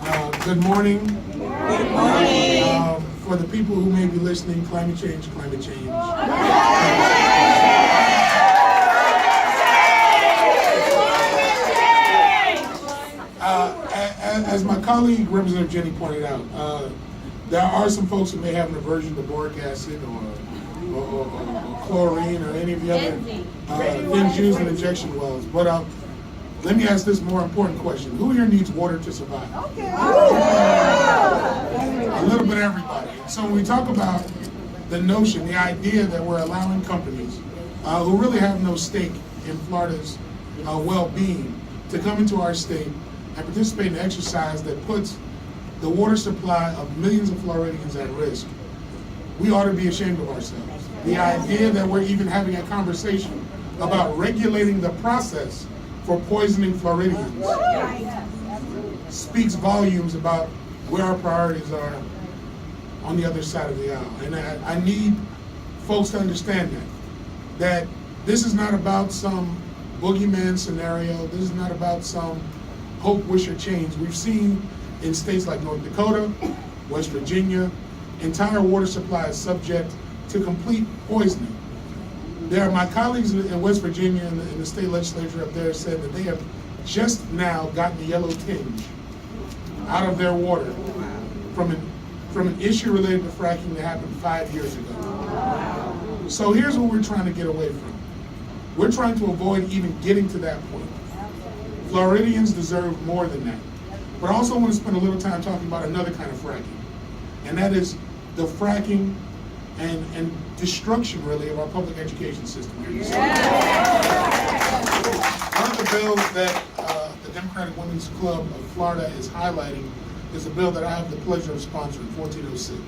Good morning. Good morning. For the people who may be listening, climate change. As my colleague, Representative Jenny, pointed out, there are some folks who may have an aversion to boric acid or chlorine or any of the other things used in injection wells. But let me ask this more important question. Who here needs water to survive? Okay. A little bit of everybody. So when we talk about the notion, the idea that we're allowing companies who really have no stake in Florida's well-being to come into our state and participate in an exercise that puts the water supply of millions of Floridians at risk, we ought to be ashamed of ourselves. The idea that we're even having a conversation about regulating the process for poisoning Floridians speaks volumes about where our priorities are on the other side of the aisle. And I need folks to understand that this is not about some boogeyman scenario. This is not about some hope, wish, or change. We've seen in states like North Dakota, West Virginia, entire water supply is subject to complete poisoning. My colleagues in West Virginia and in the state legislature up there said that they have just now gotten a yellow tinge out of their water from an issue related to fracking that happened 5 years ago. So here's what we're trying to get away from. We're trying to avoid even getting to that point. Floridians deserve more than that. But I also want to spend a little time talking about another kind of fracking, and that is the fracking and destruction, really, of our public education system here in the state. One of the bills that the Democratic Women's Club of Florida is highlighting is a bill that I have the pleasure of sponsoring, 1406.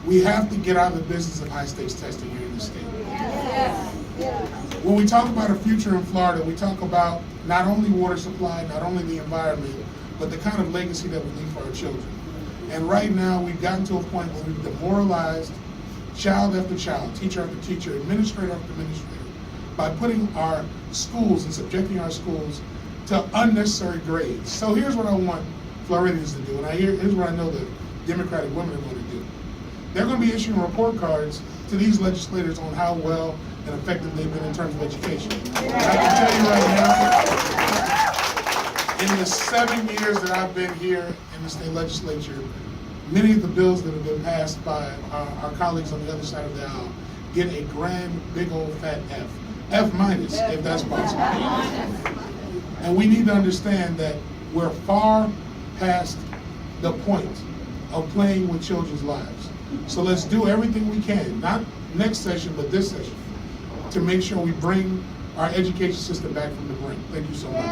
We have to get out of the business of high-stakes testing here in the state. When we talk about a future in Florida, we talk about not only water supply, not only the environment, but the kind of legacy that we leave for our children. And right now, we've gotten to a point where we've demoralized child after child, teacher after teacher, administrator after administrator, by putting our schools and subjecting our schools to unnecessary grades. So here's what I want Floridians to do, and here's what I know the Democratic women are going to do. They're going to be issuing report cards to these legislators on how well and effective they've been in terms of education. And I can tell you right now, in the 7 years that I've been here in the state legislature, many of the bills that have been passed by our colleagues on the other side of the aisle get a grand, big old fat F. F minus, if that's possible. And we need to understand that we're far past the point of playing with children's lives. So let's do everything we can, not next session, but this session, to make sure we bring our education system back from the brink. Thank you so much.